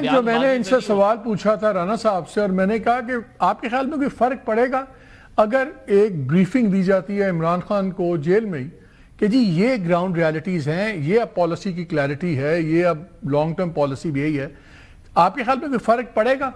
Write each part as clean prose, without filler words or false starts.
جو میں نے ان سے سوال پوچھا تھا رانا صاحب سے، اور میں نے کہا کہ آپ کے خیال میں کوئی فرق پڑے گا اگر ایک بریفنگ دی جاتی ہے عمران خان کو جیل میں ہی کہ جی یہ گراؤنڈ ریالٹیز ہیں، یہ اب پالیسی کی کلیئرٹی ہے، یہ اب لانگ ٹرم پالیسی بھی یہی ہے، آپ کے خیال میں کوئی فرق پڑے گا؟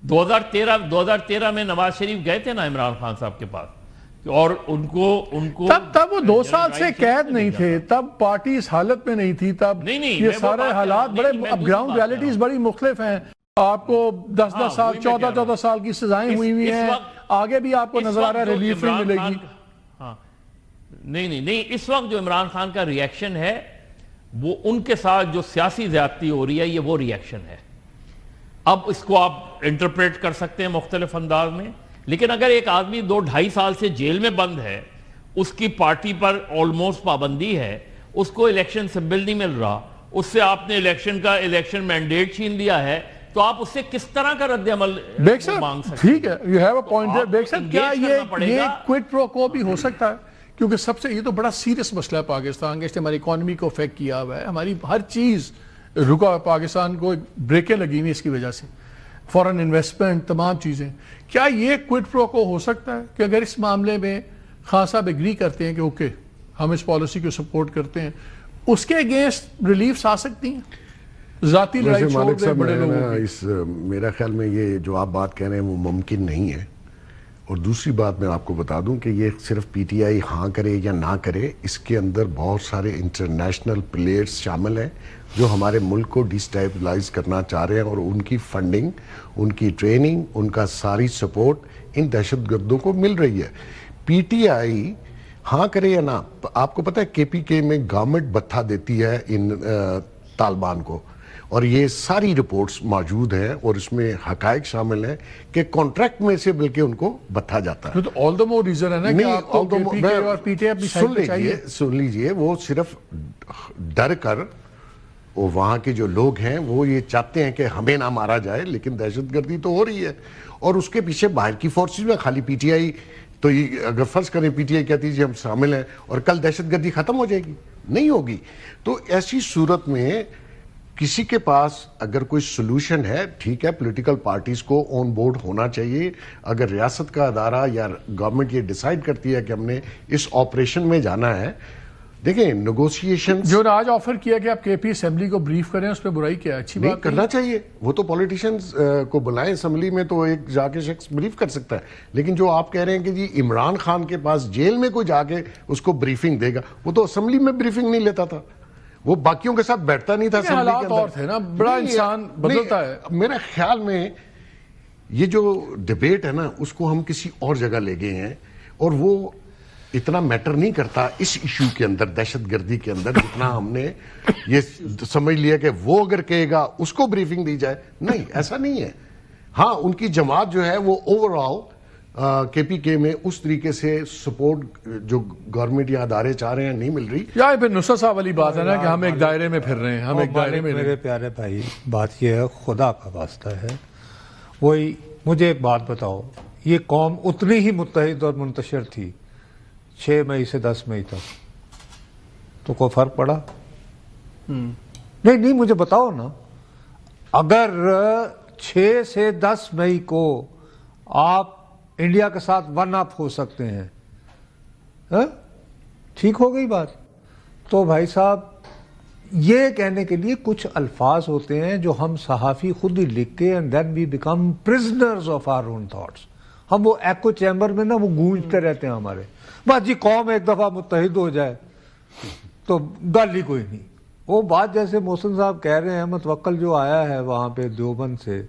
2013 میں نواز شریف گئے تھے نا عمران خان صاحب کے پاس، اور ان کو تب وہ 2 سال سے قید نہیں تھے، تب پارٹی اس حالت میں نہیں تھی، تب یہ سارے حالات بڑے، اب گراؤنڈ ریالٹیز بڑی مختلف ہیں، آپ کو 10 سال 14 سال کی سزائیں ہوئی ہیں، آگے بھی آپ کو نظر آ رہا ہے ریلیف نہیں ملے گی۔ نہیں، اس وقت جو عمران خان کا ری ایکشن ہے وہ ان کے ساتھ جو سیاسی زیادتی ہو رہی ہے، یہ وہ ری ایکشن ہے۔ اب اس کو آپ انٹرپریٹ کر سکتے ہیں مختلف انداز میں، لیکن اگر ایک آدمی 2-2.5 سال سے جیل میں بند ہے، اس کی پارٹی پر آلموسٹ پابندی ہے، اس کو الیکشن سمبل نہیں مل رہا، اس سے آپ نے الیکشن مینڈیٹ چھین لیا ہے، تو آپ اس سے کس طرح کا رد عمل مانگ سکتے ہیں؟ ٹھیک ہے، you have a point there۔ Baig صاحب کیا یہ کوئٹ پرو کو بھی ہو سکتا ہے؟ کیونکہ سب سے یہ تو بڑا سیریس مسئلہ ہے پاکستان کے، اس نے ہماری اکانومی کو افیکٹ کیا ہوا ہے، ہماری ہر چیز رکا، پاکستان کو بریکیں لگی ہوئی اس کی وجہ سے، فورن انویسٹمنٹ، تمام چیزیں۔ کیا یہ کوئٹ پرو کو ہو سکتا ہے کہ اگر اس معاملے میں خان صاحب ایگری کرتے ہیں کہ اوکے ہم اس پالیسی کو سپورٹ کرتے ہیں، اس کے اگینسٹ ریلیفز آ سکتی ہیں؟ ذاتی لڑائی چھوڑ دیں بڑے لوگوں کی۔ میرا خیال میں یہ جو آپ بات کہہ رہے ہیں وہ ممکن نہیں ہے، اور دوسری بات میں آپ کو بتا دوں کہ یہ صرف پی ٹی آئی ہاں کرے یا نہ کرے، اس کے اندر بہت سارے انٹرنیشنل پلیئرز شامل ہیں جو ہمارے ملک کو ڈیسٹیبلائز کرنا چاہ رہے ہیں، اور ان کی فنڈنگ، ان کی ٹریننگ، ان کا ساری سپورٹ ان دہشت گردوں کو مل رہی ہے۔ پی ٹی آئی ہاں کرے یا نہ، آپ کو پتہ ہے کے پی کے میں گورنمنٹ بھتہ دیتی ہے ان طالبان کو، اور یہ ساری رپورٹس موجود ہیں، اور اس میں حقائق شامل ہیں کہ کانٹریکٹ میں سے بلکہ ان کو بھتہ جاتا ہے۔ تو آل دا مور ریزن ہے نا کہ آپ کو کے پی کے اور پی ٹی آئی اپنی سائڈ پہ چاہیے۔ سن لیجئے، وہ صرف ڈر کر، وہاں کے جو لوگ ہیں وہ یہ چاہتے ہیں کہ ہمیں نہ مارا جائے، لیکن دہشت گردی تو ہو رہی ہے، اور اس کے پیچھے باہر کی فورسز میں خالی پی ٹی آئی، تو یہ اگر فرض کریں پی ٹی آئی کہتی ہے جی ہم شامل ہیں، اور کل دہشت گردی ختم ہو جائے گی؟ نہیں ہوگی۔ تو ایسی صورت میں کسی کے پاس اگر کوئی سلوشن ہے، ٹھیک ہے، پولیٹیکل پارٹیز کو آن بورڈ ہونا چاہیے۔ اگر ریاست کا ادارہ یا گورنمنٹ یہ ڈیسائیڈ کرتی ہے کہ ہم نے اس آپریشن میں جانا ہے، دیکھیں نیگوسیشن جو آج آفر کیا کہ آپ کے پی اسمبلی کو بریف کریں، اس پہ برائی کیا ہے؟ اچھی بات کرنا چاہیے، وہ تو پولیٹیشنز کو بلائیں اسمبلی میں، تو ایک جا کے شخص بریف کر سکتا ہے، لیکن جو آپ کہہ رہے ہیں کہ جی عمران خان کے پاس جیل میں کوئی جا کے اس کو بریفنگ دے گا، وہ تو اسمبلی میں بریفنگ نہیں لیتا تھا، وہ باقیوں کے ساتھ بیٹھتا نہیں تھا۔ حالات اور تھے نا، بڑا انسان بدلتا ہے۔ میرے خیال میں یہ جو ڈیبیٹ ہے نا، اس کو ہم کسی اور جگہ لے گئے ہیں، اور وہ اتنا میٹر نہیں کرتا اس ایشو کے اندر، دہشت گردی کے اندر، جتنا ہم نے یہ سمجھ لیا کہ وہ اگر کہے گا اس کو بریفنگ دی جائے۔ نہیں، ایسا نہیں ہے۔ ہاں، ان کی جماعت جو ہے وہ اوور آل کے پی کے میں اس طریقے سے سپورٹ جو گورنمنٹ یا ادارے چاہ رہے ہیں نہیں مل رہی۔ یا پھر نصرت صاحب والی بات ہے نا کہ ہم ایک دائرے میں پھر رہے ہیں، ہم ایک دائرے میں۔ میرے پیارے بھائی، بات یہ ہے، خدا کا واسطہ ہے، وہی مجھے ایک بات بتاؤ، یہ قوم اتنی ہی متحد اور منتشر تھی 6 مئی سے 10 مئی تک، تو کوئی فرق پڑا؟ نہیں، مجھے بتاؤ نا، اگر 6 سے 10 مئی کو آپ انڈیا کے ساتھ ون اپ ہو سکتے ہیں، ٹھیک ہو گئی بات۔ تو بھائی صاحب، یہ کہنے کے لیے کچھ الفاظ ہوتے ہیں جو ہم صحافی خود ہی لکھ کے and then we become prisoners of our own thoughts، ہم وہ ایکو چیمبر میں نا وہ گونجتے رہتے ہیں ہمارے، بس جی قوم ایک دفعہ متحد ہو جائے تو گل ہی کوئی نہیں۔ وہ بات جیسے محسن صاحب کہہ رہے ہیں، متوکل جو آیا ہے وہاں پہ دیوبند سے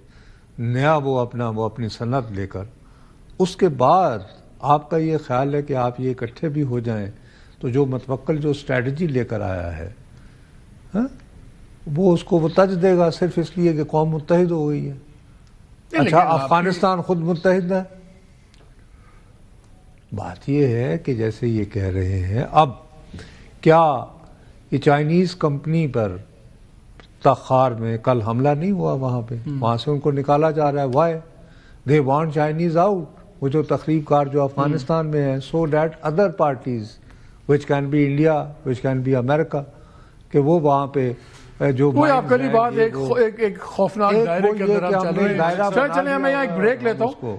نیا، وہ اپنی سند لے کر، اس کے بعد آپ کا یہ خیال ہے کہ آپ یہ اکٹھے بھی ہو جائیں، تو جو متوکل جو اسٹریٹجی لے کر آیا ہے، وہ اس کو وہ تج دے گا صرف اس لیے کہ قوم متحد ہو گئی ہے۔ اچھا، افغانستان خود متحد ہے۔ بات یہ ہے کہ جیسے یہ کہہ رہے ہیں، اب کیا یہ چائنیز کمپنی پر تخار میں کل حملہ نہیں ہوا؟ وہاں سے ان کو نکالا جا رہا ہے۔ Why they want Chinese out, وہ جو تخریب کار جو افغانستان میں ہیں، so that other parties which can be India, which can be امریکہ، کہ وہ وہاں پہ جو کوئی آپ مائنڈز کلی ہیں، بات یہ وہ- ایک خوفناک ایک دائرے وہ کے یہ اندر کہ ہم ہم چل نے رہے دائرہ ہیں. بنا چلیں میں لیا یہاں ایک ہے بریک اور لیتا ہم اس ہوں. کو